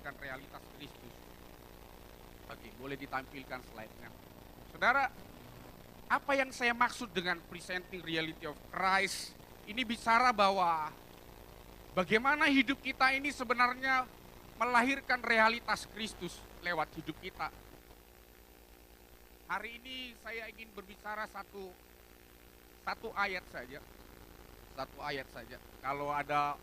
melahirkan realitas Kristus. Oke, boleh ditampilkan slide-nya. Saudara, apa yang saya maksud dengan presenting reality of Christ? Ini bicara bahwa bagaimana hidup kita ini sebenarnya melahirkan realitas Kristus lewat hidup kita. Hari ini saya ingin berbicara satu ayat saja. Satu ayat saja. Kalau ada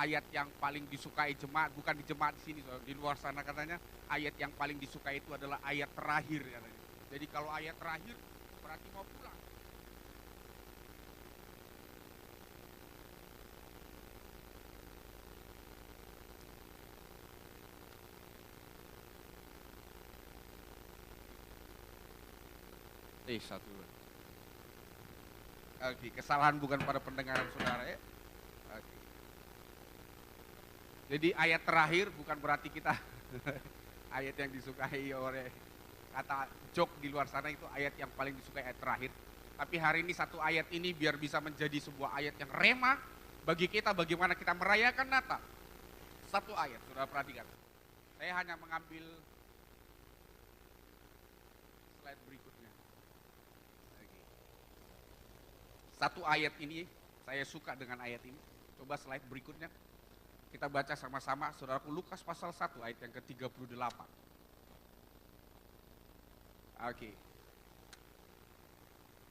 ayat yang paling disukai jemaat, bukan di jemaat di sini, di luar sana katanya ayat yang paling disukai itu adalah ayat terakhir katanya. Jadi kalau ayat terakhir berarti mau pulang. Satu. Oke, kesalahan bukan pada pendengaran saudara ya. Oke. Jadi ayat terakhir bukan berarti kita ayat yang disukai oleh kata jok di luar sana itu ayat yang paling disukai ayat terakhir. Tapi hari ini satu ayat ini biar bisa menjadi sebuah ayat yang rema bagi kita bagaimana kita merayakan Natal. Satu ayat, saudara perhatikan. Saya hanya mengambil slide berikutnya. Oke. Satu ayat ini, saya suka dengan ayat ini. Coba slide berikutnya. Kita baca sama-sama, saudaraku, Lukas pasal 1 ayat yang ke-38. Oke.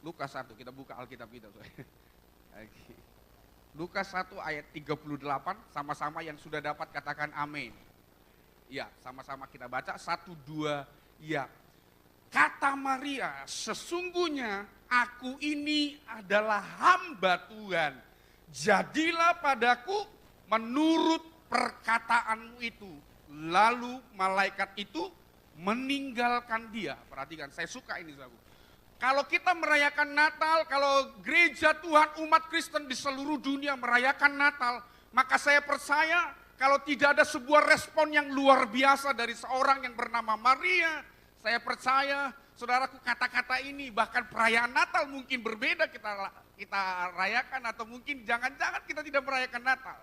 Lukas 1, kita buka Alkitab kita. Oke. Lukas 1 ayat 38, sama-sama yang sudah dapat katakan amin. Ya, sama-sama kita baca, 1, 2, ya. Kata Maria, sesungguhnya aku ini adalah hamba Tuhan. Jadilah padaku menurut perkataanmu itu. Lalu malaikat itu meninggalkan dia. Perhatikan, saya suka ini saudaraku. Kalau kita merayakan Natal, kalau gereja Tuhan umat Kristen di seluruh dunia merayakan Natal, maka saya percaya kalau tidak ada sebuah respon yang luar biasa dari seorang yang bernama Maria, saya percaya saudaraku kata-kata ini bahkan perayaan Natal mungkin berbeda kita rayakan atau mungkin jangan-jangan kita tidak merayakan Natal.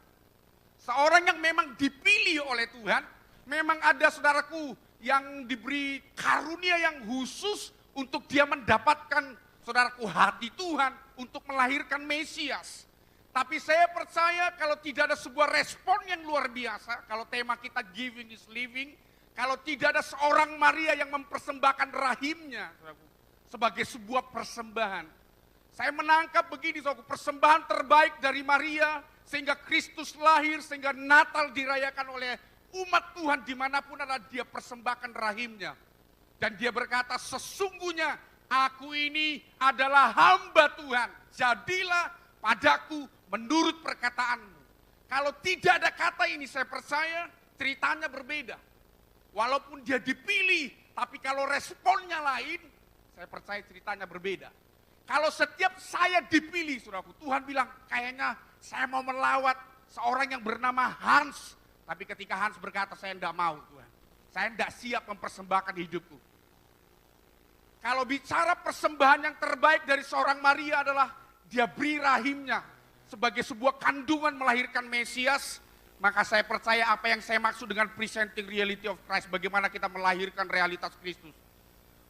Seorang yang memang dipilih oleh Tuhan, memang ada saudaraku yang diberi karunia yang khusus untuk dia mendapatkan saudaraku hati Tuhan untuk melahirkan Mesias. Tapi saya percaya kalau tidak ada sebuah respon yang luar biasa, kalau tema kita giving is living, kalau tidak ada seorang Maria yang mempersembahkan rahimnya saudaraku, sebagai sebuah persembahan. Saya menangkap begini saudaraku, persembahan terbaik dari Maria sehingga Kristus lahir, sehingga Natal dirayakan oleh umat Tuhan dimanapun adalah dia persembahkan rahimnya. Dan dia berkata, sesungguhnya aku ini adalah hamba Tuhan. Jadilah padaku menurut perkataanmu. Kalau tidak ada kata ini saya percaya ceritanya berbeda. Walaupun dia dipilih, tapi kalau responnya lain, saya percaya ceritanya berbeda. Kalau setiap saya dipilih, saudaraku, Tuhan bilang, kayaknya saya mau melawat seorang yang bernama Hans. Tapi ketika Hans berkata, saya tidak mau Tuhan. Saya tidak siap mempersembahkan hidupku. Kalau bicara persembahan yang terbaik dari seorang Maria adalah dia beri rahimnya sebagai sebuah kandungan melahirkan Mesias, maka saya percaya apa yang saya maksud dengan presenting reality of Christ, bagaimana kita melahirkan realitas Kristus.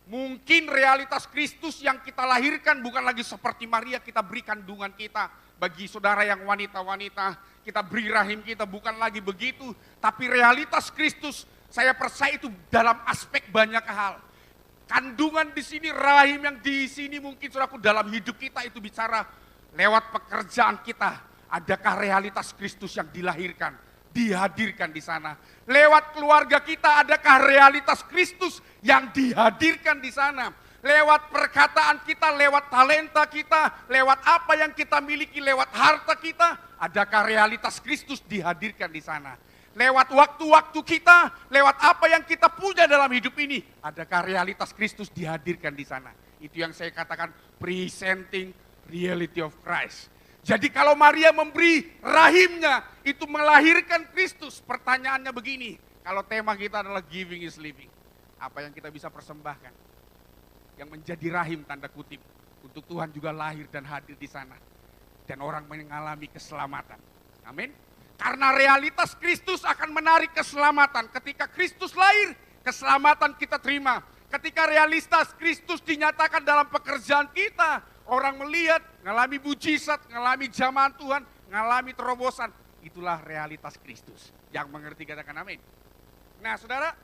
Mungkin realitas Kristus yang kita lahirkan bukan lagi seperti Maria, kita beri kandungan kita. Bagi saudara yang wanita-wanita, kita beri rahim kita, bukan lagi begitu. Tapi realitas Kristus, saya percaya itu dalam aspek banyak hal. Kandungan di sini, rahim yang di sini mungkin saudaraku dalam hidup kita itu bicara lewat pekerjaan kita. Adakah realitas Kristus yang dilahirkan, dihadirkan di sana? Lewat keluarga kita, adakah realitas Kristus yang dihadirkan di sana? Lewat perkataan kita, lewat talenta kita, lewat apa yang kita miliki, lewat harta kita, adakah realitas Kristus dihadirkan di sana? Lewat waktu-waktu kita, lewat apa yang kita punya dalam hidup ini, adakah realitas Kristus dihadirkan di sana? Itu yang saya katakan presenting reality of Christ. Jadi kalau Maria memberi rahimnya, itu melahirkan Kristus. Pertanyaannya begini, kalau tema kita adalah giving is living, apa yang kita bisa persembahkan? Yang menjadi rahim tanda kutip, untuk Tuhan juga lahir dan hadir di sana. Dan orang mengalami keselamatan. Amin. Karena realitas Kristus akan menarik keselamatan. Ketika Kristus lahir, keselamatan kita terima. Ketika realitas Kristus dinyatakan dalam pekerjaan kita, orang melihat, ngalami mujizat, ngalami jamahan Tuhan, ngalami terobosan. Itulah realitas Kristus. Yang mengerti katakan amin. Nah saudara,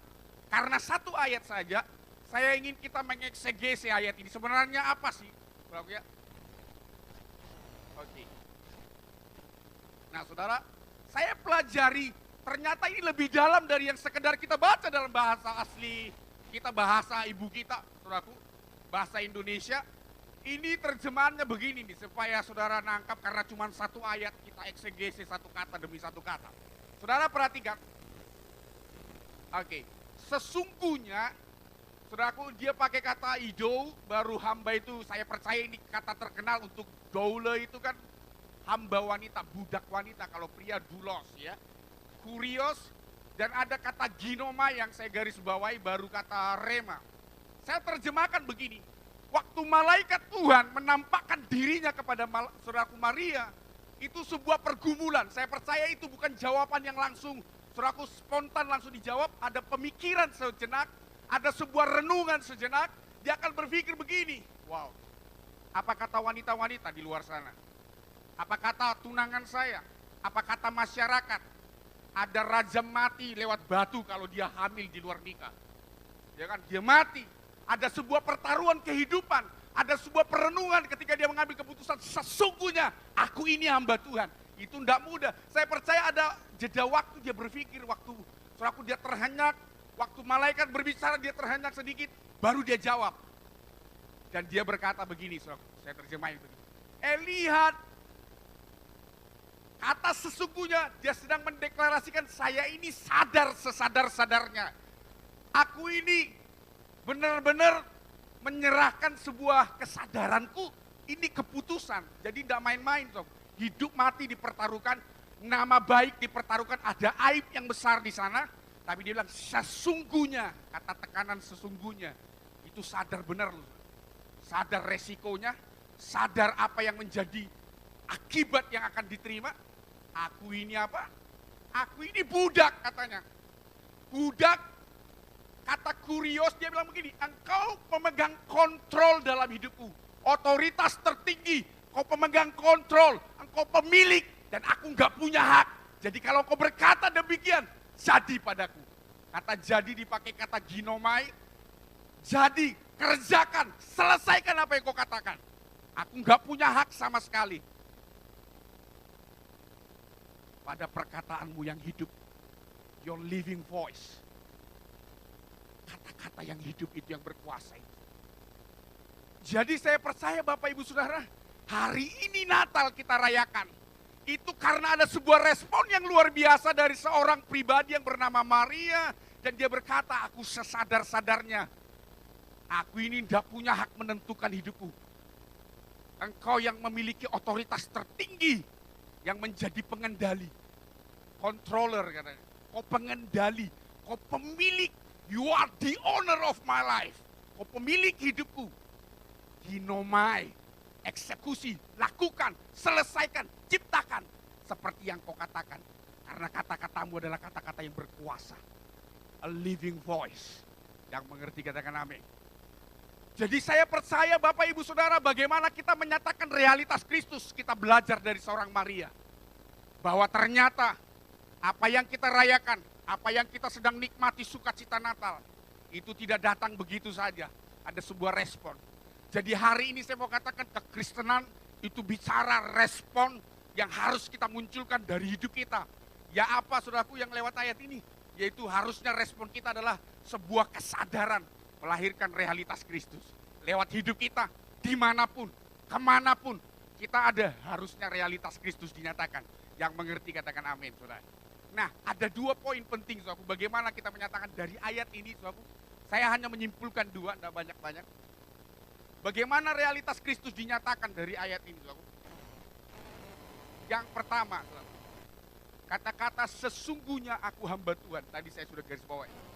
karena satu ayat saja, saya ingin kita mengeksegesi ayat ini. Sebenarnya apa sih? Oke. Nah saudara, saya pelajari ternyata ini lebih dalam dari yang sekedar kita baca dalam bahasa asli. Kita bahasa ibu kita, saudaraku, bahasa Indonesia. Ini terjemahannya begini nih, supaya saudara nangkap karena cuma satu ayat, kita eksegesi satu kata demi satu kata. Saudara perhatikan. Oke, sesungguhnya, saudaraku, dia pakai kata idou, baru hamba itu, saya percaya ini kata terkenal untuk doule itu kan hamba wanita, budak wanita, kalau pria doulos ya. Kurios, dan ada kata ginoma yang saya garis bawahi, baru kata rema. Saya terjemahkan begini, waktu malaikat Tuhan menampakkan dirinya kepada saudaraku Maria, itu sebuah pergumulan. Saya percaya itu bukan jawaban yang langsung, saudaraku spontan langsung dijawab, ada pemikiran sejenak, ada sebuah renungan sejenak, dia akan berpikir begini, wow, apa kata wanita-wanita di luar sana? Apa kata tunangan saya? Apa kata masyarakat? Ada rajam mati lewat batu kalau dia hamil di luar nikah. Ya kan, dia mati. Ada sebuah pertaruhan kehidupan, ada sebuah perenungan ketika dia mengambil keputusan, sesungguhnya aku ini hamba Tuhan. Itu tidak mudah. Saya percaya ada jeda waktu dia berpikir, waktu saudaraku dia terhenyak, waktu malaikat berbicara dia terhenyak sedikit, baru dia jawab. Dan dia berkata begini, saudaraku, saya terjemahin begini. Lihat, kata sesungguhnya, dia sedang mendeklarasikan saya ini sadar sesadar-sadarnya. Aku ini benar-benar menyerahkan sebuah kesadaranku, ini keputusan. Jadi tidak main-main, sob. Hidup mati dipertaruhkan, nama baik dipertaruhkan, ada aib yang besar di sana. Tapi dia bilang sesungguhnya, kata tekanan sesungguhnya, itu sadar benar. Sadar resikonya, sadar apa yang menjadi akibat yang akan diterima. Aku ini apa? Aku ini budak katanya. Budak, kata kurios, dia bilang begini, engkau pemegang kontrol dalam hidupku. Otoritas tertinggi, kau pemegang kontrol, engkau pemilik, dan aku nggak punya hak. Jadi kalau kau berkata demikian, jadi padaku. Kata jadi dipakai kata ginomai, jadi, kerjakan, selesaikan apa yang kau katakan. Aku nggak punya hak sama sekali. Pada perkataanmu yang hidup, your living voice. Kata-kata yang hidup itu yang berkuasa itu. Jadi saya percaya Bapak Ibu Saudara, hari ini Natal kita rayakan. Itu karena ada sebuah respon yang luar biasa dari seorang pribadi yang bernama Maria. Dan dia berkata, aku sesadar-sadarnya. Aku ini tidak punya hak menentukan hidupku. Engkau yang memiliki otoritas tertinggi, yang menjadi pengendali, controller katanya. Kau pengendali, kau pemilik, you are the owner of my life. Kau pemilik hidupku. Ginomai, eksekusi, lakukan, selesaikan, ciptakan. Seperti yang kau katakan. Karena kata-katamu adalah kata-kata yang berkuasa. A living voice. Yang mengerti katakan amin. Jadi saya percaya Bapak Ibu Saudara bagaimana kita menyatakan realitas Kristus. Kita belajar dari seorang Maria. Bahwa ternyata apa yang kita rayakan, apa yang kita sedang nikmati sukacita Natal. Itu tidak datang begitu saja. Ada sebuah respon. Jadi hari ini saya mau katakan kekristenan itu bicara respon yang harus kita munculkan dari hidup kita. Ya apa saudaraku yang lewat ayat ini? Yaitu harusnya respon kita adalah sebuah kesadaran. Melahirkan realitas Kristus. Lewat hidup kita, dimanapun, kemanapun, kita ada harusnya realitas Kristus dinyatakan. Yang mengerti katakan amin, saudara. Nah, ada dua poin penting, saudaraku. Bagaimana kita menyatakan dari ayat ini, saudaraku. Saya hanya menyimpulkan dua, tidak banyak-banyak. Bagaimana realitas Kristus dinyatakan dari ayat ini, saudaraku. Yang pertama, saudaraku. Kata-kata sesungguhnya aku hamba Tuhan. Tadi saya sudah garis bawahi.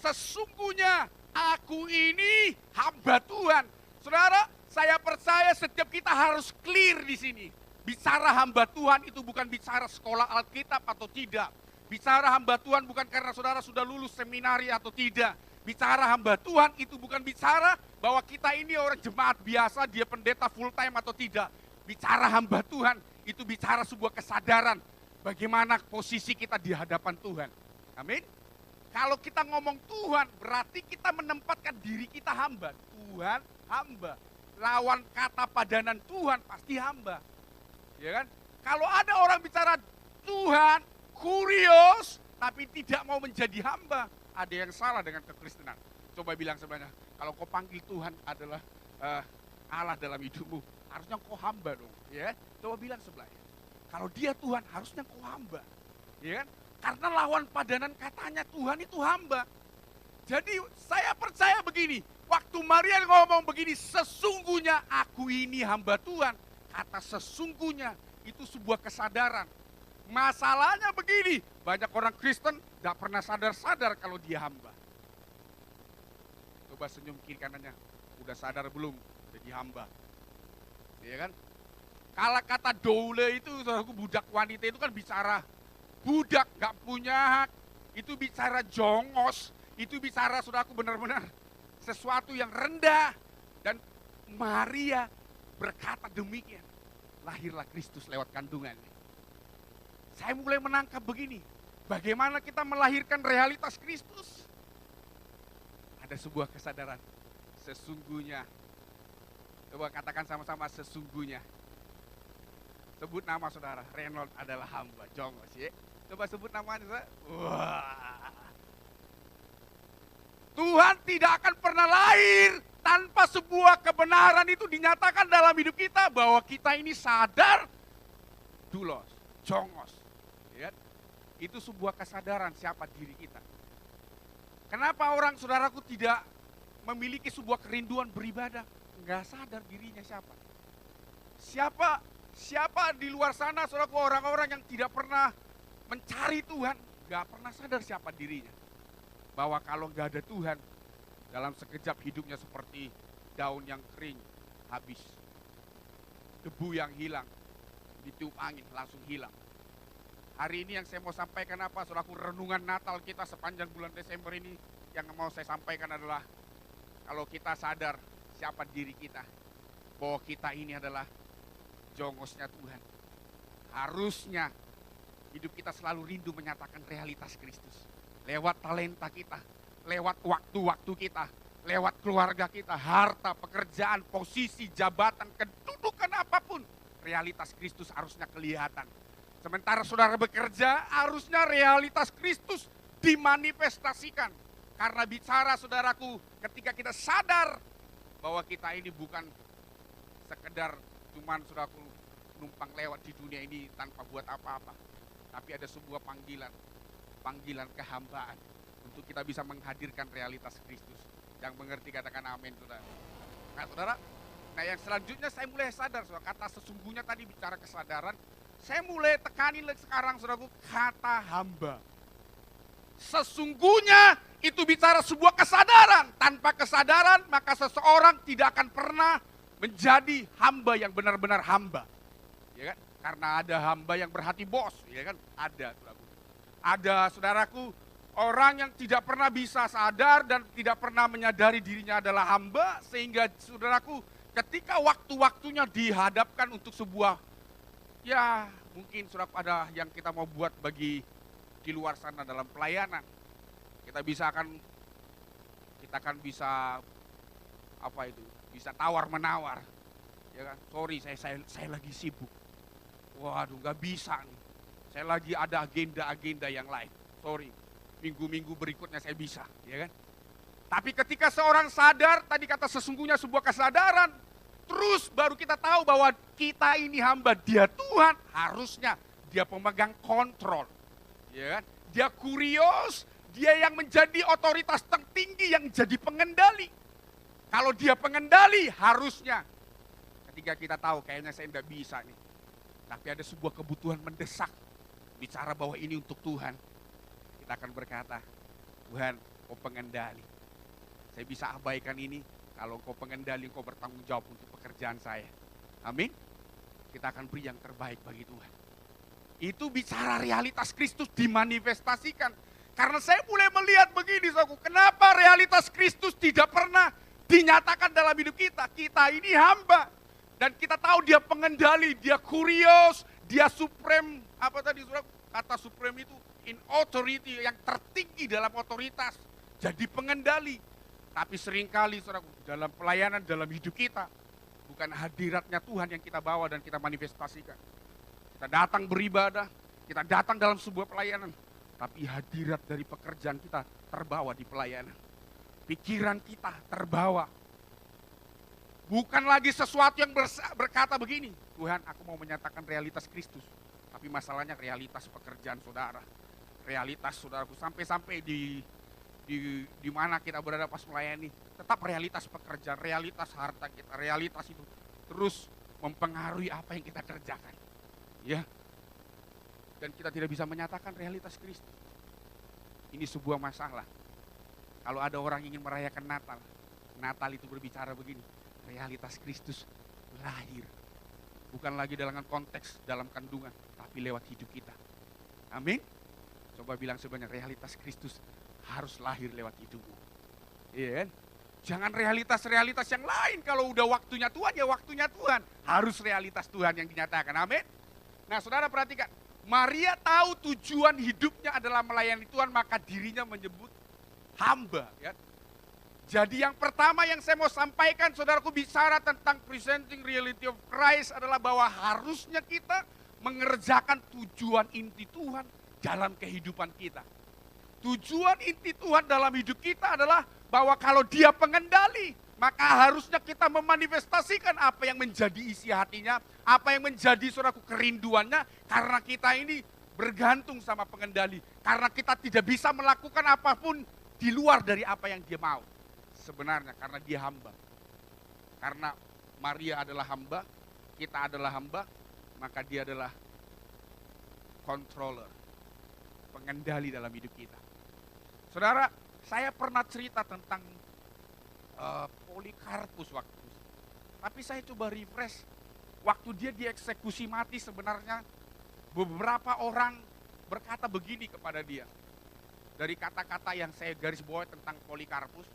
Sesungguhnya aku ini hamba Tuhan. Saudara, saya percaya setiap kita harus clear di sini. Bicara hamba Tuhan itu bukan bicara sekolah Alkitab atau tidak. Bicara hamba Tuhan bukan karena saudara sudah lulus seminari atau tidak. Bicara hamba Tuhan itu bukan bicara bahwa kita ini orang jemaat biasa, dia pendeta full time atau tidak. Bicara hamba Tuhan itu bicara sebuah kesadaran bagaimana posisi kita di hadapan Tuhan. Amin. Kalau kita ngomong Tuhan berarti kita menempatkan diri kita hamba. Tuhan hamba. Lawan kata padanan Tuhan pasti hamba. Ya kan? Kalau ada orang bicara Tuhan, kurios, tapi tidak mau menjadi hamba, ada yang salah dengan kekristenan. Coba bilang sebenarnya, kalau kau panggil Tuhan adalah Allah dalam hidupmu, harusnya kau hamba dong. Ya, coba bilang sebelahnya. Kalau dia Tuhan, harusnya kau hamba. Ya kan? Karena lawan padanan katanya Tuhan itu hamba. Jadi saya percaya begini, waktu Maria ngomong begini, sesungguhnya aku ini hamba Tuhan. Kata sesungguhnya itu sebuah kesadaran. Masalahnya begini, banyak orang Kristen tidak pernah sadar-sadar kalau dia hamba. Coba senyum kiri kanannya, udah sadar belum jadi hamba? Iya kan? Kalau kata doule itu, saudaraku, budak wanita itu kan bicara budak gak punya hak. Itu bicara jongos, itu bicara saudaraku benar-benar sesuatu yang rendah. Dan Maria berkata demikian, lahirlah Kristus lewat kandungan. Saya mulai menangkap begini, bagaimana kita melahirkan realitas Kristus? Ada sebuah kesadaran, sesungguhnya. Coba katakan sama-sama, sesungguhnya. Sebut nama saudara, Reynold adalah hamba, jongos ya. Coba sebut namanya. Wah. Tuhan tidak akan pernah lahir tanpa sebuah kebenaran itu dinyatakan dalam hidup kita bahwa kita ini sadar, dulos, jongos. Ya. Itu sebuah kesadaran siapa diri kita. Kenapa orang saudaraku tidak memiliki sebuah kerinduan beribadah? Enggak sadar dirinya siapa. Siapa di luar sana saudaraku, orang-orang yang tidak pernah mencari Tuhan, enggak pernah sadar siapa dirinya. Bahwa kalau nggak ada Tuhan, dalam sekejap hidupnya seperti daun yang kering, habis. Debu yang hilang, ditiup angin langsung hilang. Hari ini yang saya mau sampaikan apa, saudaraku, renungan Natal kita sepanjang bulan Desember ini, yang mau saya sampaikan adalah, kalau kita sadar siapa diri kita, bahwa kita ini adalah jongosnya Tuhan. Harusnya hidup kita selalu rindu menyatakan realitas Kristus. Lewat talenta kita, lewat waktu-waktu kita, lewat keluarga kita, harta, pekerjaan, posisi, jabatan, kedudukan apapun, realitas Kristus harusnya kelihatan. Sementara saudara bekerja, harusnya realitas Kristus dimanifestasikan. Karena bicara saudaraku, ketika kita sadar bahwa kita ini bukan sekedar cuman saudaraku numpang lewat di dunia ini tanpa buat apa-apa. Tapi ada sebuah panggilan kehambaan untuk kita bisa menghadirkan realitas Kristus. Yang mengerti katakan amin, saudara. Nah, saudara, yang selanjutnya saya mulai sadar, saudara, kata sesungguhnya tadi bicara kesadaran, saya mulai tekanin sekarang, saudaraku, kata hamba. Sesungguhnya itu bicara sebuah kesadaran. Tanpa kesadaran, maka seseorang tidak akan pernah menjadi hamba yang benar-benar hamba. Ya kan? Karena ada hamba yang berhati bos, ya kan? Ada, saudaraku. Ada, saudaraku, orang yang tidak pernah bisa sadar dan tidak pernah menyadari dirinya adalah hamba, sehingga saudaraku ketika waktu-waktunya dihadapkan untuk sebuah, ya mungkin saudaraku ada yang kita mau buat bagi di luar sana dalam pelayanan. Kita akan bisa apa itu? Bisa tawar-menawar. Ya kan? Sorry, saya lagi sibuk. Waduh, nggak bisa nih. Saya lagi ada agenda-agenda yang lain. Sorry, minggu-minggu berikutnya saya bisa, ya kan? Tapi ketika seorang sadar, tadi kata sesungguhnya sebuah kesadaran, terus baru kita tahu bahwa kita ini hamba, dia Tuhan, harusnya dia pemegang kontrol, ya kan? Dia kurios, dia yang menjadi otoritas tertinggi yang jadi pengendali. Kalau dia pengendali, harusnya ketika kita tahu kayaknya saya tidak bisa nih, tapi ada sebuah kebutuhan mendesak, bicara bahwa ini untuk Tuhan, kita akan berkata, Tuhan, kau pengendali. Saya bisa abaikan ini, kalau kau pengendali, kau bertanggung jawab untuk pekerjaan saya. Amin. kita akan beri yang terbaik bagi Tuhan. Itu bicara realitas Kristus dimanifestasikan. Karena saya mulai melihat begini, saudaraku, kenapa realitas Kristus tidak pernah dinyatakan dalam hidup kita. Kita ini hamba. Dan kita tahu dia pengendali, dia kurios, dia supreme. Apa tadi saudaraku? Kata supreme itu in authority, yang tertinggi dalam otoritas. Jadi pengendali. Tapi seringkali saudaraku, dalam pelayanan, dalam hidup kita, bukan hadiratnya Tuhan yang kita bawa dan kita manifestasikan. Kita datang beribadah, kita datang dalam sebuah pelayanan. Tapi hadirat dari pekerjaan kita terbawa di pelayanan. Pikiran kita terbawa. Bukan lagi sesuatu yang berkata begini, Tuhan, aku mau menyatakan realitas Kristus. Tapi masalahnya realitas pekerjaan saudara. Realitas saudaraku, sampai-sampai di mana kita berada pas melayani. Tetap realitas pekerjaan, realitas harta kita, realitas itu terus mempengaruhi apa yang kita kerjakan. Ya. Dan kita tidak bisa menyatakan realitas Kristus. Ini sebuah masalah. Kalau ada orang ingin merayakan Natal, Natal itu berbicara begini, realitas Kristus lahir. Bukan lagi dalam konteks dalam kandungan, tapi lewat hidup kita. Amin. Coba bilang sebenarnya, realitas Kristus harus lahir lewat hidupmu. Iya kan? Jangan realitas-realitas yang lain. Kalau udah waktunya Tuhan, ya waktunya Tuhan. Harus realitas Tuhan yang dinyatakan. Amin. Nah, saudara perhatikan. Maria tahu tujuan hidupnya adalah melayani Tuhan, maka dirinya menyebut hamba. Ya. Jadi yang pertama yang saya mau sampaikan, saudaraku, bicara tentang presenting reality of Christ adalah bahwa harusnya kita mengerjakan tujuan inti Tuhan dalam kehidupan kita. Tujuan inti Tuhan dalam hidup kita adalah bahwa kalau dia pengendali, maka harusnya kita memanifestasikan apa yang menjadi isi hatinya, apa yang menjadi saudaraku kerinduannya, karena kita ini bergantung sama pengendali. Karena kita tidak bisa melakukan apapun di luar dari apa yang dia mau. Sebenarnya karena dia hamba. Karena Maria adalah hamba, kita adalah hamba, maka dia adalah controller, pengendali dalam hidup kita. Saudara, saya pernah cerita tentang Polikarpus waktu itu. Tapi saya coba refresh, waktu dia dieksekusi mati sebenarnya beberapa orang berkata begini kepada dia. Dari kata-kata yang saya garis bawahi tentang Polikarpus,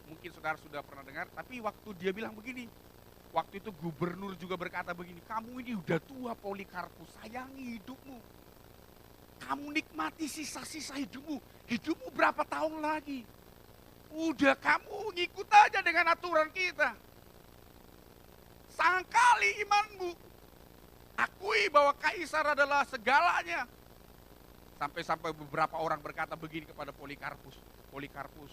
mungkin saudara sudah pernah dengar, tapi waktu dia bilang begini, waktu itu gubernur juga berkata begini, kamu ini udah tua Polikarpus, sayangi hidupmu. Kamu nikmati sisa-sisa hidupmu, hidupmu berapa tahun lagi? Udah kamu ngikut aja dengan aturan kita. Sangkali imanmu. Akui bahwa kaisar adalah segalanya. Sampai-sampai beberapa orang berkata begini kepada Polikarpus. Polikarpus,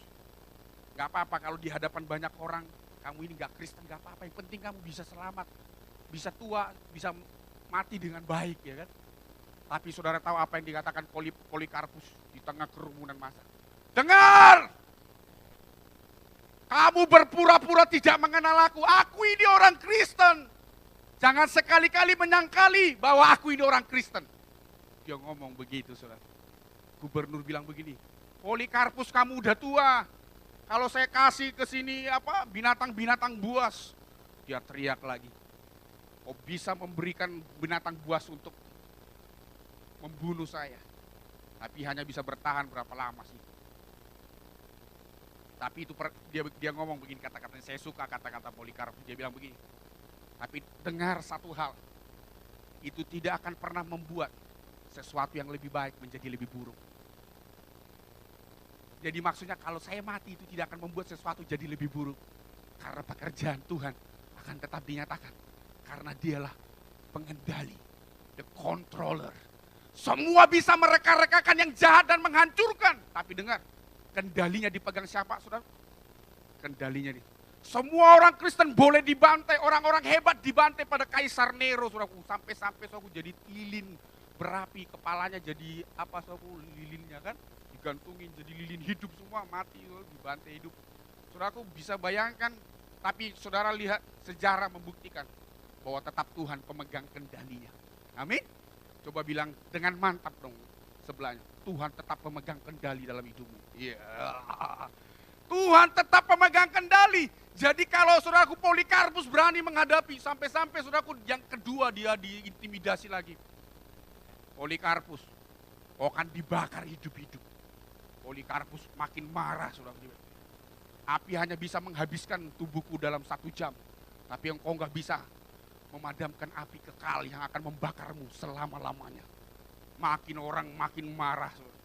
gak apa-apa kalau di hadapan banyak orang, kamu ini gak Kristen, gak apa-apa. Yang penting kamu bisa selamat, bisa tua, bisa mati dengan baik, ya kan. Tapi saudara tahu apa yang dikatakan Polikarpus di tengah kerumunan massa? Dengar! Kamu berpura-pura tidak mengenal aku ini orang Kristen. Jangan sekali-kali menyangkali bahwa aku ini orang Kristen. Dia ngomong begitu, saudara. Gubernur bilang begini, Polikarpus kamu udah tua. Kalau saya kasih ke sini binatang-binatang buas. Dia teriak lagi. Kau bisa memberikan binatang buas untuk membunuh saya. Tapi hanya bisa bertahan berapa lama sih? Tapi itu dia ngomong begini kata-katanya, saya suka kata-kata Polikarpus. Dia bilang begini, tapi dengar satu hal, itu tidak akan pernah membuat sesuatu yang lebih baik menjadi lebih buruk. Jadi maksudnya kalau saya mati itu tidak akan membuat sesuatu jadi lebih buruk. Karena pekerjaan Tuhan akan tetap dinyatakan. Karena dialah pengendali, the controller. Semua bisa mereka-rekakan yang jahat dan menghancurkan. Tapi dengar, kendalinya dipegang siapa, saudara? Kendalinya nih. Semua orang Kristen boleh dibantai, orang-orang hebat dibantai pada Kaisar Nero, saudaraku. Sampai-sampai saudaraku jadi lilin berapi, kepalanya jadi apa, saudaraku, lilinnya kan? Digantungin jadi lilin hidup semua, mati, dibantai hidup. Saudaraku bisa bayangkan, tapi saudara lihat sejarah membuktikan bahwa tetap Tuhan pemegang kendalinya. Amin. Coba bilang dengan mantap dong sebelahnya. Tuhan tetap pemegang kendali dalam hidupmu. Iya. Tuhan tetap pemegang kendali. Jadi kalau saudaraku Polikarpus berani menghadapi, sampai-sampai saudaraku yang kedua dia diintimidasi lagi. Polikarpus, kau akan dibakar hidup-hidup. Polikarpus makin marah saudaraku. Api hanya bisa menghabiskan tubuhku dalam 1 jam. Tapi engkau nggak bisa memadamkan api kekal yang akan membakarmu selama-lamanya. Makin orang makin marah. Saudara.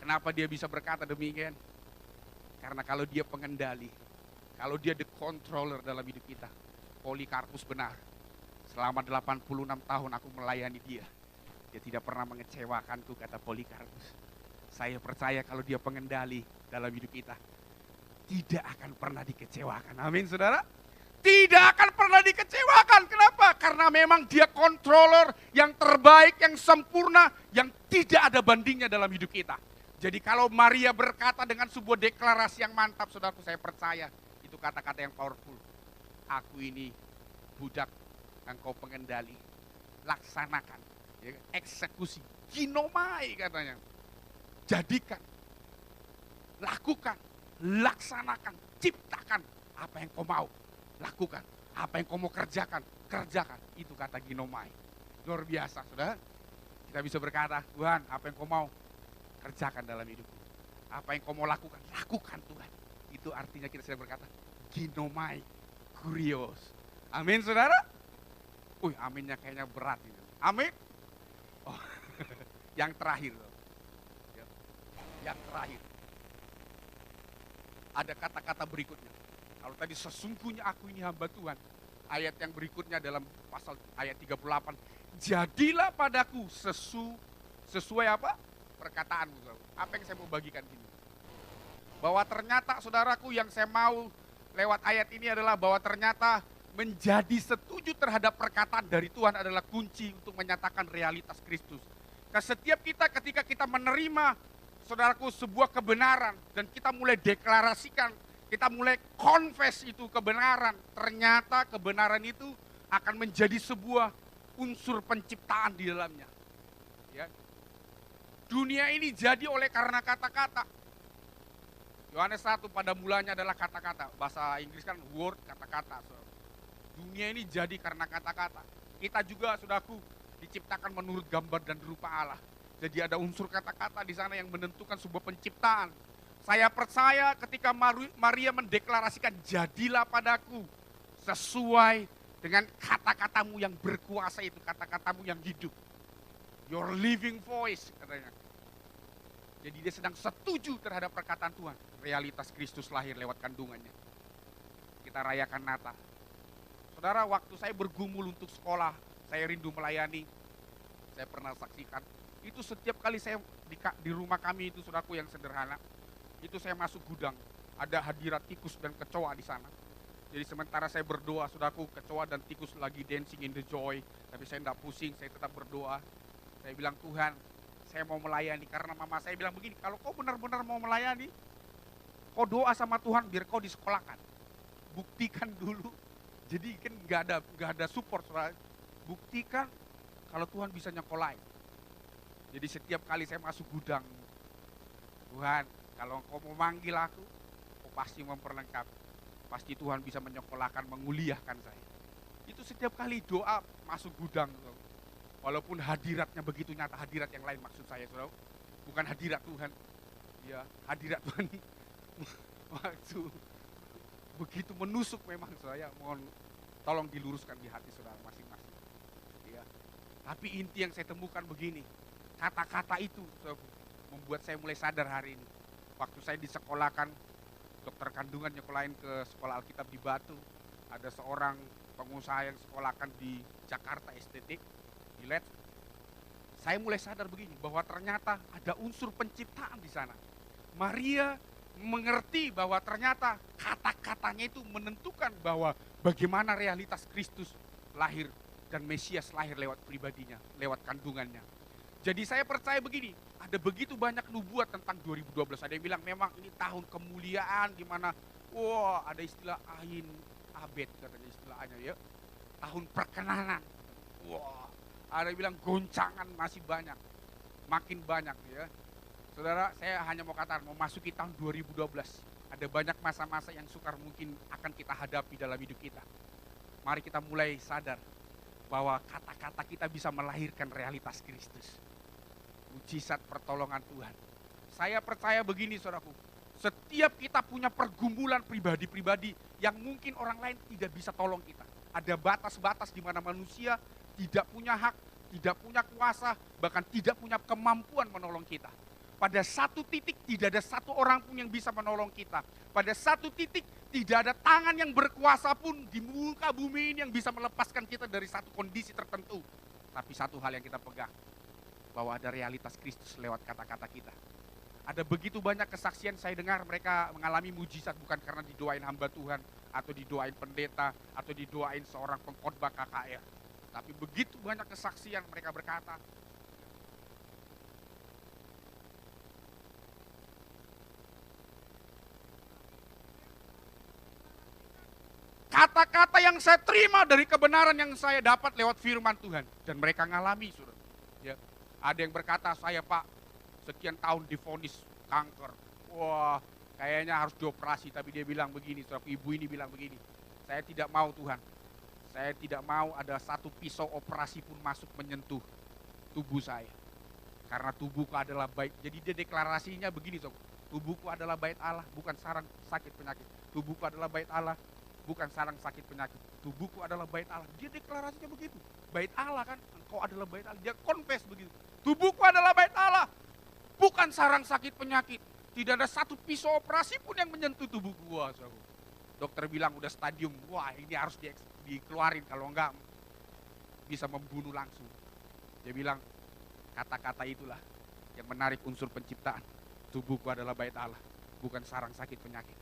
Kenapa dia bisa berkata demikian? Karena kalau dia pengendali, kalau dia the controller dalam hidup kita, Polikarpus benar. Selama 86 tahun aku melayani dia. Dia tidak pernah mengecewakanku, kata Polikarpus. Saya percaya kalau dia pengendali dalam hidup kita, tidak akan pernah dikecewakan. Amin saudara. Tidak akan pernah dikecewakan. Kenapa? Karena memang dia controller yang terbaik, yang sempurna, yang tidak ada bandingnya dalam hidup kita. Jadi kalau Maria berkata dengan sebuah deklarasi yang mantap, saudaraku, saya percaya itu kata-kata yang powerful. Aku ini budak, engkau pengendali, laksanakan, ya, eksekusi, ginomai katanya. Jadikan, lakukan, laksanakan, ciptakan apa yang kau mau, lakukan. Apa yang kau mau kerjakan, kerjakan. Itu kata ginomai. Luar biasa, saudara. Kita bisa berkata, Tuhan, apa yang kau mau, kerjakan dalam hidupku. Apa yang kau mau lakukan, lakukan Tuhan. Itu artinya kita sedang berkata, ginomai, kurios. Amin saudara? Aminnya kayaknya berat. Gitu. Amin. Oh, yang terakhir. Yang terakhir. Ada kata-kata berikutnya. Kalau tadi sesungguhnya aku ini hamba Tuhan. Ayat yang berikutnya dalam pasal ayat 38. Jadilah padaku sesuai apa? Perkataanmu. Apa yang saya mau bagikan ini? Bahwa ternyata saudaraku yang saya mau lewat ayat ini adalah bahwa ternyata menjadi setuju terhadap perkataan dari Tuhan adalah kunci untuk menyatakan realitas Kristus. Setiap kita ketika kita menerima saudaraku sebuah kebenaran dan kita mulai deklarasikan, kita mulai confess itu kebenaran, ternyata kebenaran itu akan menjadi sebuah unsur penciptaan di dalamnya. Ya. Dunia ini jadi oleh karena kata-kata. Yohanes 1 pada mulanya adalah kata-kata. Bahasa Inggris kan word, kata-kata. Dunia ini jadi karena kata-kata. Kita juga, saudaraku, diciptakan menurut gambar dan rupa Allah. Jadi ada unsur kata-kata di sana yang menentukan sebuah penciptaan. Saya percaya ketika Maria mendeklarasikan, jadilah padaku sesuai dengan kata-katamu yang berkuasa itu, kata-katamu yang hidup. Your living voice, katanya. Jadi dia sedang setuju terhadap perkataan Tuhan. Realitas Kristus lahir lewat kandungannya. Kita rayakan Natal. Saudara, waktu saya bergumul untuk sekolah, saya rindu melayani. Saya pernah saksikan. Itu setiap kali saya di rumah kami itu, saudaraku yang sederhana. Itu saya masuk gudang. Ada hadirat tikus dan kecoa di sana. Jadi sementara saya berdoa, saudaraku, kecoa dan tikus lagi dancing in the joy. Tapi saya tidak pusing, saya tetap berdoa. Saya bilang, Tuhan, saya mau melayani. Karena mama saya bilang begini, kalau kau benar-benar mau melayani, kau doa sama Tuhan biar kau disekolahkan. Buktikan dulu. Jadi kan nggak ada support, saudara. Buktikan kalau Tuhan bisa nyekolahin. Jadi setiap kali saya masuk gudang, Tuhan, kalau kau mau manggil aku, kau pasti memperlengkapi. Pasti Tuhan bisa menyekolahkan, menguliahkan saya. Itu setiap kali doa masuk gudang. Walaupun hadiratnya begitu nyata, hadirat yang lain maksud saya, saudara. Bukan hadirat Tuhan. Ya, hadirat Tuhan waktu begitu menusuk memang saya. Mohon tolong diluruskan di hati saudara masing-masing. Ya. Tapi inti yang saya temukan begini. Kata-kata itu membuat saya mulai sadar hari ini. Waktu saya disekolahkan, dokter kandungan nyekolahin ke sekolah Alkitab di Batu. Ada seorang pengusaha yang sekolahkan di Jakarta estetik, di LED. Saya mulai sadar begini, bahwa ternyata ada unsur penciptaan di sana. Maria mengerti bahwa ternyata kata-katanya itu menentukan bahwa bagaimana realitas Kristus lahir dan Mesias lahir lewat pribadinya, lewat kandungannya. Jadi saya percaya begini, ada begitu banyak nubuat tentang 2012. Ada yang bilang memang ini tahun kemuliaan di mana ada istilah ain abed katanya istilahnya ya. Tahun perkenanan. Ada yang bilang goncangan masih banyak. Makin banyak ya. Saudara, saya hanya mau katakan mau masuki tahun 2012. Ada banyak masa-masa yang sukar mungkin akan kita hadapi dalam hidup kita. Mari kita mulai sadar bahwa kata-kata kita bisa melahirkan realitas Kristus. Mujizat pertolongan Tuhan. Saya percaya begini saudaraku, setiap kita punya pergumulan pribadi-pribadi yang mungkin orang lain tidak bisa tolong kita. Ada batas-batas di mana manusia tidak punya hak, tidak punya kuasa, bahkan tidak punya kemampuan menolong kita. Pada satu titik tidak ada satu orang pun yang bisa menolong kita. Pada satu titik tidak ada tangan yang berkuasa pun di muka bumi ini yang bisa melepaskan kita dari satu kondisi tertentu. Tapi satu hal yang kita pegang, bahwa ada realitas Kristus lewat kata-kata kita. Ada begitu banyak kesaksian saya dengar mereka mengalami mujizat bukan karena didoain hamba Tuhan, atau didoain pendeta, atau didoain seorang pengkhotbah KKR. Tapi begitu banyak kesaksian mereka berkata, kata-kata yang saya terima dari kebenaran yang saya dapat lewat firman Tuhan. Dan mereka ngalami, saudara. Ya. Ada yang berkata, saya Pak, sekian tahun divonis kanker. Wah, kayaknya harus dioperasi. Tapi dia bilang begini, saudara, ibu ini bilang begini. Saya tidak mau Tuhan. Saya tidak mau ada satu pisau operasi pun masuk menyentuh tubuh saya. Karena tubuhku adalah baik. Jadi dia deklarasinya begini, saudara. Tubuhku adalah bait Allah, bukan sarang sakit penyakit. Tubuhku adalah bait Allah, bukan sarang sakit penyakit. Tubuhku adalah bait Allah. Dia deklarasinya begitu. Bait Allah kan, engkau adalah bait Allah. Dia confess begitu. Tubuhku adalah bait Allah, bukan sarang sakit penyakit. Tidak ada satu pisau operasi pun yang menyentuh tubuhku. Wah, dokter bilang udah stadium. Wah, ini harus dikeluarin, kalau enggak bisa membunuh langsung. Dia bilang, kata-kata itulah yang menarik unsur penciptaan. Tubuhku adalah bait Allah, bukan sarang sakit penyakit.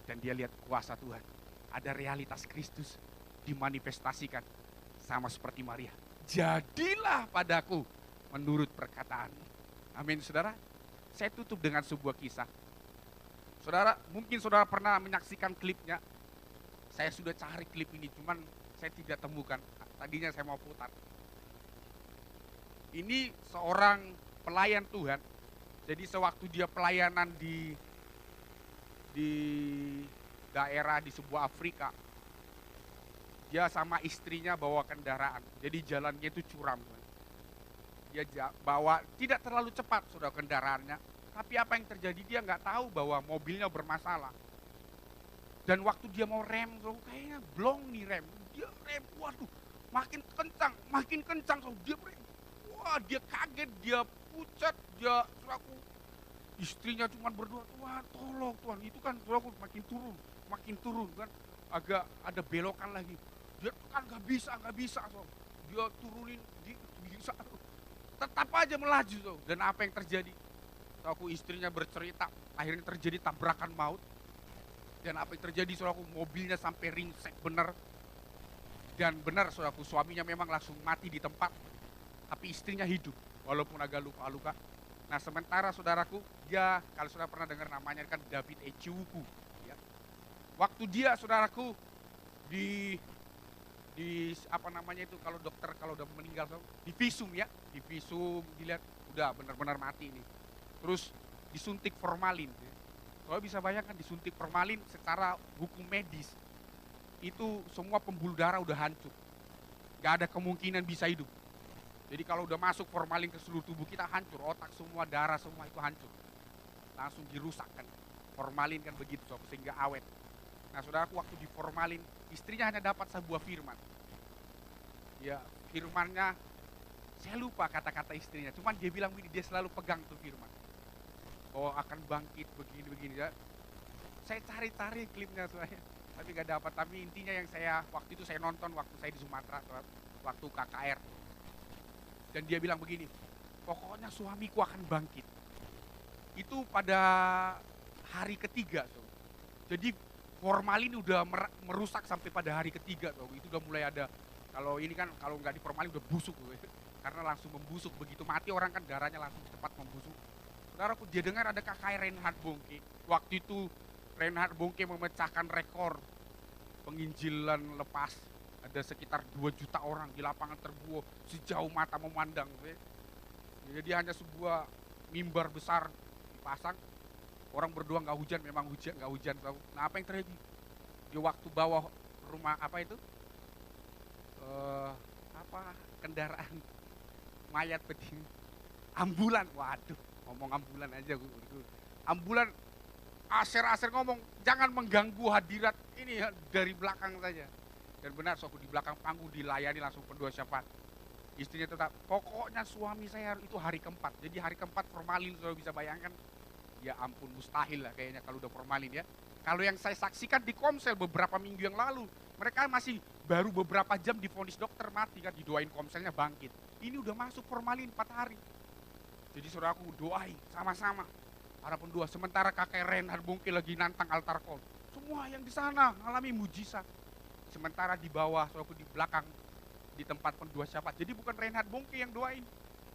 Dan dia lihat kuasa Tuhan. Ada realitas Kristus dimanifestasikan sama seperti Maria. Jadilah padaku menurut perkataan. Amin, saudara. Saya tutup dengan sebuah kisah. Saudara, mungkin saudara pernah menyaksikan klipnya. Saya sudah cari klip ini, cuman saya tidak temukan. Tadinya saya mau putar. Ini seorang pelayan Tuhan. Jadi sewaktu dia pelayanan di daerah di sebuah Afrika, dia sama istrinya bawa kendaraan. Jadi jalannya itu curam. Dia bawa tidak terlalu cepat sudah kendaraannya. Tapi apa yang terjadi, dia nggak tahu bahwa mobilnya bermasalah. Dan waktu dia mau rem, kayaknya blong nih rem. Dia rem, waduh, makin kencang. Dia rem, wah dia kaget, dia pucat, dia suraku. Istrinya cuma berdoa, Tuhan tolong Tuhan. Itu kan suraku makin turun kan. Agak ada belokan lagi. Dia kan nggak bisa. Dia turunin, bisa. Tetap aja melaju. Dan apa yang terjadi? Aku istrinya bercerita, akhirnya terjadi tabrakan maut. Dan apa yang terjadi, saudaraku, mobilnya sampai ringsek benar. Dan benar, saudaraku, suaminya memang langsung mati di tempat. Tapi istrinya hidup, walaupun agak luka-luka. Nah sementara saudaraku, dia, kalau saudara pernah dengar namanya kan David Echiuku. Ya. Waktu dia, saudaraku, di apa namanya itu, kalau dokter kalau udah meninggal, divisum ya. Divisum, dilihat, udah benar-benar mati ini. Terus disuntik formalin. Kalau bisa bayangkan disuntik formalin secara hukum medis, itu semua pembuluh darah udah hancur. Gak ada kemungkinan bisa hidup. Jadi kalau udah masuk formalin ke seluruh tubuh kita hancur, otak semua, darah semua itu hancur. Langsung dirusak kan. Formalin kan begitu, sehingga awet. Nah saudaraku, waktu di formalin, istrinya hanya dapat sebuah firman. Ya, firmannya, saya lupa kata-kata istrinya, cuman dia bilang begini, dia selalu pegang tuh firman. Oh akan bangkit begini-begini ya. Saya cari-cari klipnya saya, tapi gak dapat. Tapi intinya yang waktu itu saya nonton waktu saya di Sumatera, waktu KKR. Dan dia bilang begini, pokoknya suamiku akan bangkit. Itu pada hari ketiga. Jadi formalin udah merusak sampai pada hari ketiga. Itu udah mulai ada, kalau ini kan kalau nggak di formalin udah busuk. Karena langsung membusuk, begitu mati orang kan darahnya langsung cepat membusuk. Saudaraku, dia dengar ada KKR Reinhard Bonnke. Waktu itu Reinhard Bonnke memecahkan rekor penginjilan lepas. Ada sekitar 2 juta orang di lapangan terbuka sejauh mata memandang. Jadi hanya sebuah mimbar besar dipasang, Orang berdoa nggak hujan, memang hujan, nggak hujan. Nah apa yang terjadi? Di waktu bawah rumah apa itu? Apa kendaraan mayat beting, ambulan, waduh, ngomong ambulan aja gue. Ambulan aser-aser ngomong, jangan mengganggu hadirat ini ya, dari belakang saja. Dan benar, di belakang panggung dilayani langsung pendua syafaat. Istrinya tetap, pokoknya suami saya itu hari keempat. Jadi hari keempat formalin, saudara bisa bayangkan. Ya ampun, mustahil lah kayaknya kalau udah formalin ya. Kalau yang saya saksikan di Komsel beberapa minggu yang lalu, mereka masih baru beberapa jam divonis dokter mati kan, didoain Komselnya bangkit. Ini udah masuk formalin 4 hari. Jadi saudaraku doain sama-sama para pendua. Sementara kakek Reinhard Bongke lagi nantang altar call. Semua yang di sana mengalami mujizat. Sementara di bawah, saudaraku di belakang, di tempat pendua syafaat. Jadi bukan Reinhard Bongke yang doain.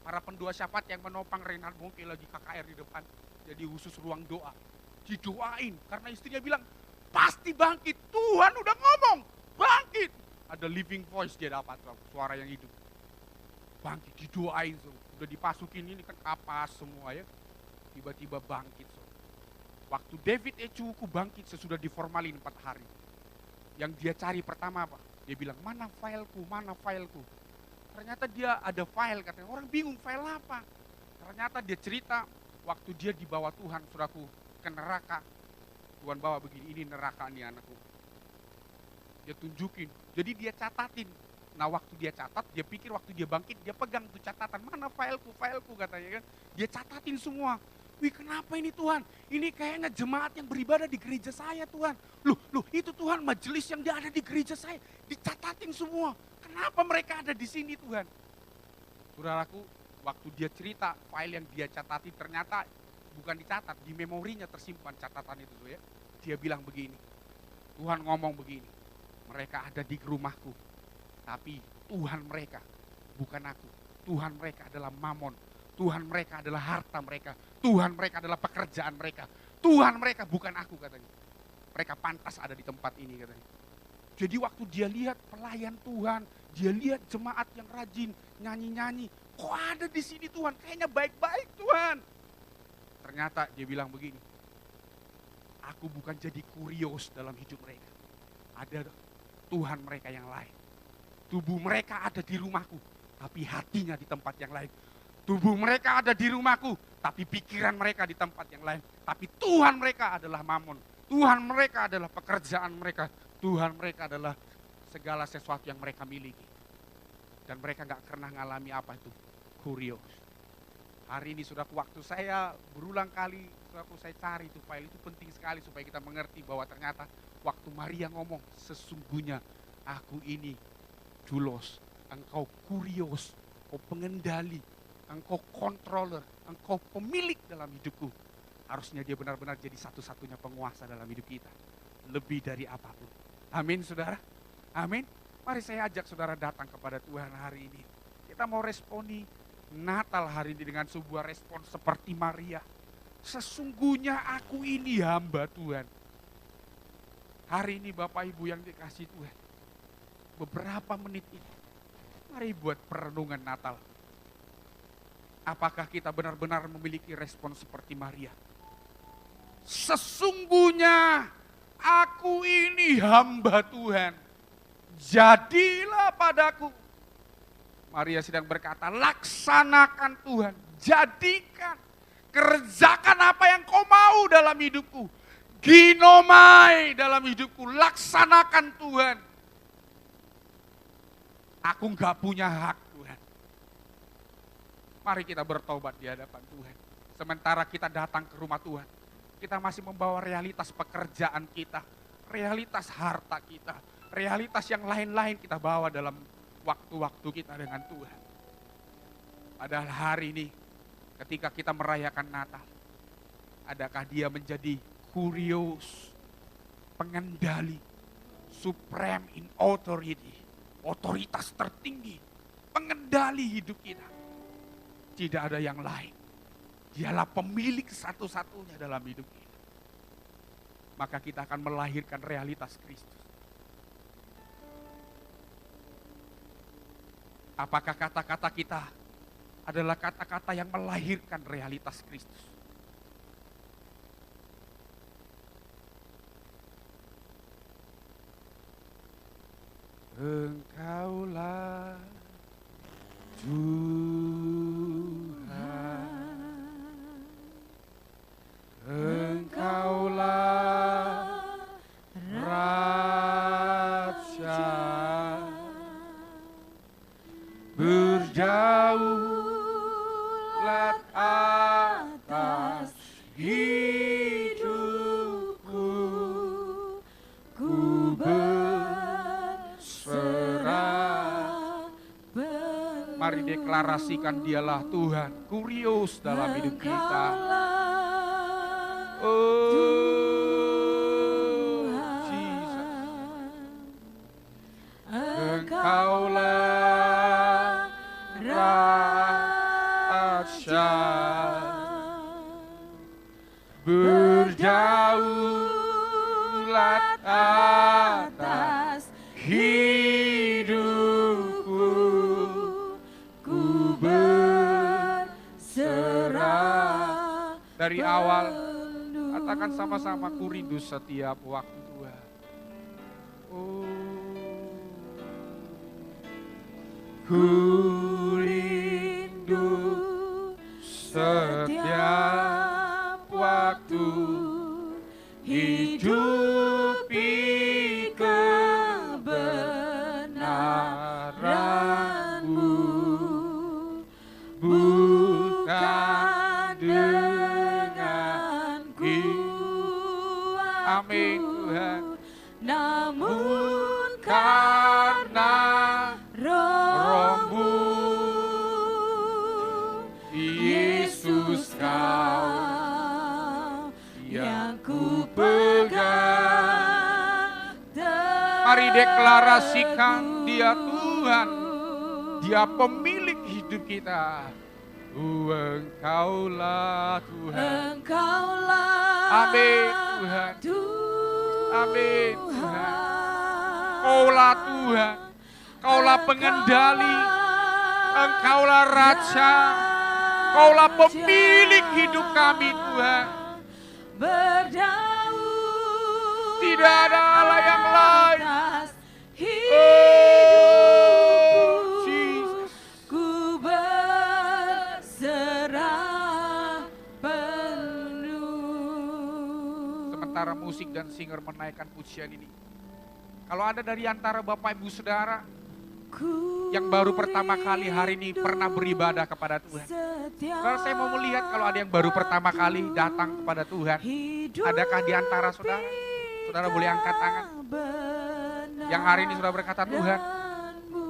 Para pendua syafaat yang menopang Reinhard Bongke lagi KKR di depan. Jadi khusus ruang doa. Didoain karena istrinya bilang, pasti bangkit. Tuhan udah ngomong, bangkit. Ada living voice dia dapat, suara yang hidup. Bangkit, didoain. Udah dipasukin ini kan kapas semua ya. Tiba-tiba bangkit. Waktu David Ecuku bangkit sesudah diformalin 4 hari. Yang dia cari pertama apa? Dia bilang, mana fileku, mana fileku. Ternyata dia ada file, katanya. Orang bingung, file apa? Ternyata dia cerita, waktu dia dibawa Tuhan, saudaraku, ke neraka. Tuhan bawa begini, ini neraka nih anakku. Dia tunjukin, jadi dia catatin. Nah waktu dia catat, dia pikir waktu dia bangkit, dia pegang tuh catatan. Mana fileku katanya kan. Dia catatin semua. Wih kenapa ini Tuhan? Ini kayaknya jemaat yang beribadah di gereja saya Tuhan. Loh itu Tuhan majelis yang ada di gereja saya. Dicatatin semua. Kenapa mereka ada di sini Tuhan? Saudaraku, waktu dia cerita file yang dia catati ternyata bukan dicatat. Di memorinya tersimpan catatan itu ya. Dia bilang begini. Tuhan ngomong begini. Mereka ada di rumahku. Tapi Tuhan mereka bukan aku. Tuhan mereka adalah mamon. Tuhan mereka adalah harta mereka. Tuhan mereka adalah pekerjaan mereka. Tuhan mereka bukan aku katanya. Mereka pantas ada di tempat ini katanya. Jadi waktu dia lihat pelayan Tuhan, dia lihat jemaat yang rajin nyanyi-nyanyi. Kok ada di sini Tuhan? Kayaknya baik-baik Tuhan. Ternyata dia bilang begini. Aku bukan jadi kurios dalam hidup mereka. Ada Tuhan mereka yang lain. Tubuh mereka ada di rumahku, tapi hatinya di tempat yang lain. Tubuh mereka ada di rumahku, tapi pikiran mereka di tempat yang lain. Tapi Tuhan mereka adalah mamon. Tuhan mereka adalah pekerjaan mereka. Tuhan mereka adalah segala sesuatu yang mereka miliki. Dan mereka gak pernah ngalami apa itu, kurios. Hari ini sudah waktu saya berulang kali, saya cari itu file itu penting sekali supaya kita mengerti bahwa ternyata waktu Maria ngomong, sesungguhnya aku ini Doulos, engkau kurios, engkau pengendali, engkau controller, engkau pemilik dalam hidupku. Harusnya dia benar-benar jadi satu-satunya penguasa dalam hidup kita. Lebih dari apapun. Amin saudara, amin. Mari saya ajak saudara datang kepada Tuhan hari ini. Kita mau responi Natal hari ini dengan sebuah respon seperti Maria. Sesungguhnya aku ini hamba Tuhan. Hari ini Bapak Ibu yang dikasih Tuhan. Beberapa menit ini, mari buat perenungan Natal. Apakah kita benar-benar memiliki respon seperti Maria? Sesungguhnya aku ini hamba Tuhan. Jadilah padaku. Maria sedang berkata, laksanakan Tuhan. Jadikan. Kerjakan apa yang kau mau dalam hidupku. Ginomai dalam hidupku. Laksanakan Tuhan. Aku enggak punya hak Tuhan. Mari kita bertobat di hadapan Tuhan. Sementara kita datang ke rumah Tuhan. Kita masih membawa realitas pekerjaan kita. Realitas harta kita. Realitas yang lain-lain kita bawa dalam waktu-waktu kita dengan Tuhan. Padahal hari ini ketika kita merayakan Natal. Adakah dia menjadi kurios, pengendali, supreme in authority. Otoritas tertinggi, pengendali hidup kita. Tidak ada yang lain. Dialah pemilik satu-satunya dalam hidup kita. Maka kita akan melahirkan realitas Kristus. Apakah kata-kata kita adalah kata-kata yang melahirkan realitas Kristus? Engkaulah Tuhan, Engkaulah Raja, berdaulat atas hidupku, ku berserah. Mari deklarasikan Dialah Tuhan, Kurios dalam hidup kita. Oh Jesus, Engkaulah Raja, berdaulat atas hidupku, ku berserah. Dari awal, katakan sama-sama, ku rindu setiap waktu Tuhan. Oh, ku rindu setiap waktu hidupi kebenaran-Mu, bukan dengan kuat, amin Tuhan, namun karena Roh-Mu, Yesus Kau yang ku pegang. Mari deklarasikan Dia Tuhan, Dia pemilik hidup kita. Engkaulah Tuhan, Engkaulah, amin Tuhan, amin Tuhan. Kaulah Tuhan, Kaulah pengendali, Engkaulah Raja, Kaulah pemilik hidup kami Tuhan. Tidak ada Allah yang lain. Oh Jesus, ku berserah penuh. Sementara musik dan singer menaikkan pujian ini, kalau ada dari antara Bapak Ibu Saudara yang baru pertama kali hari ini pernah beribadah kepada Tuhan, kalau saya mau melihat kalau ada yang baru pertama kali datang kepada Tuhan, adakah di antara saudara? Saudara boleh angkat tangan. Yang hari ini sudah berkata, Tuhan,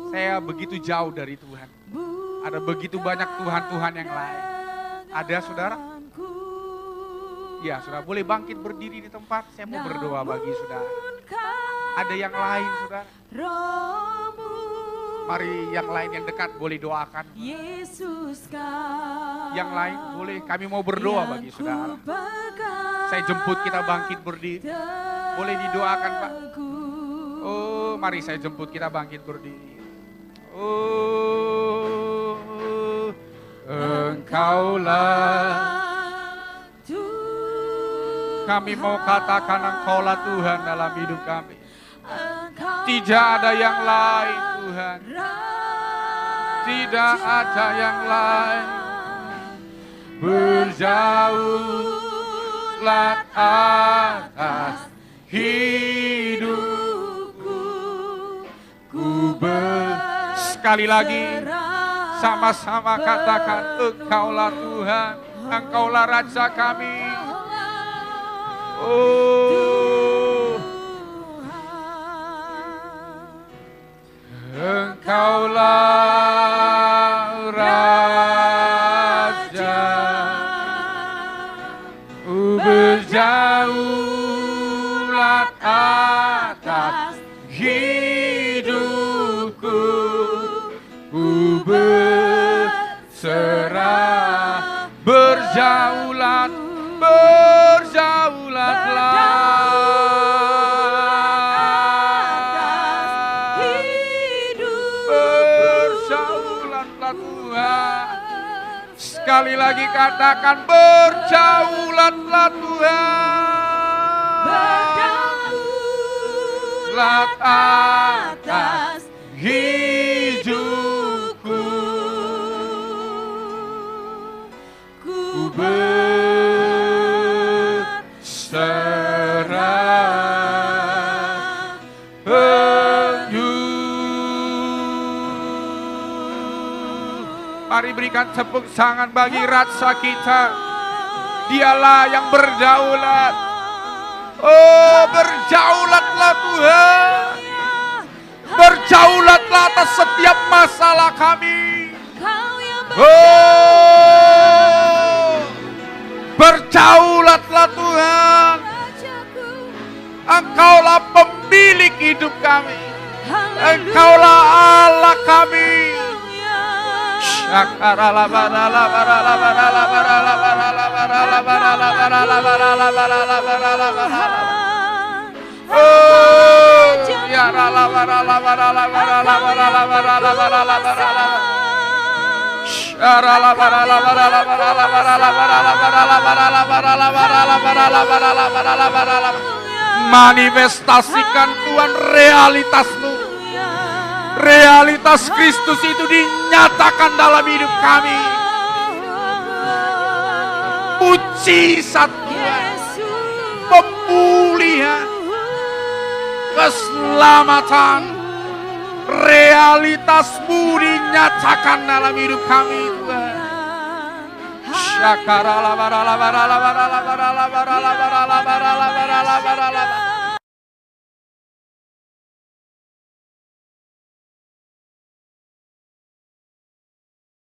saya begitu jauh dari Tuhan. Ada begitu banyak Tuhan-Tuhan yang lain. Ada saudara? Ya, saudara boleh bangkit berdiri di tempat. Saya mau berdoa bagi saudara. Ada yang lain saudara? Mari yang lain yang dekat boleh doakan. Yang lain boleh, kami mau berdoa bagi saudara. Saya jemput kita bangkit berdiri. Boleh didoakan Pak. Oh mari saya jemput kita bangkit berdiri. Oh Engkaulah, kami mau katakan Engkaulah Tuhan dalam hidup kami. Tidak ada yang lain Tuhan. Tidak ada yang lain. Berjauhlah atas hidupku, ku sekali lagi sama-sama katakan, Engkaulah Tuhan, Engkaulah Raja kami. Oh Engkaulah Raja, berjauhlah atas hidupku, ku berserah. Berjauhlah, sekali lagi katakan, berjauhlah Tuhan. Berjauhlah atas Mari berikan tepuk tangan bagi Raja kita. Dialah yang berdaulat. Oh, berdaulatlah Tuhan. Berdaulatlah atas setiap masalah kami. Oh, berdaulatlah Tuhan. Engkaulah pemilik hidup kami. Engkaulah Allah kami. Manifestasikan Tuhan realitas-Mu. Realitas Kristus itu dinyatakan dalam hidup kami. Mujizat Tuhan, pemulihan, keselamatan, realitas-Mu dinyatakan dalam hidup kami Tuhan. Syakarala barala barala barala barala barala barala barala barala barala barala.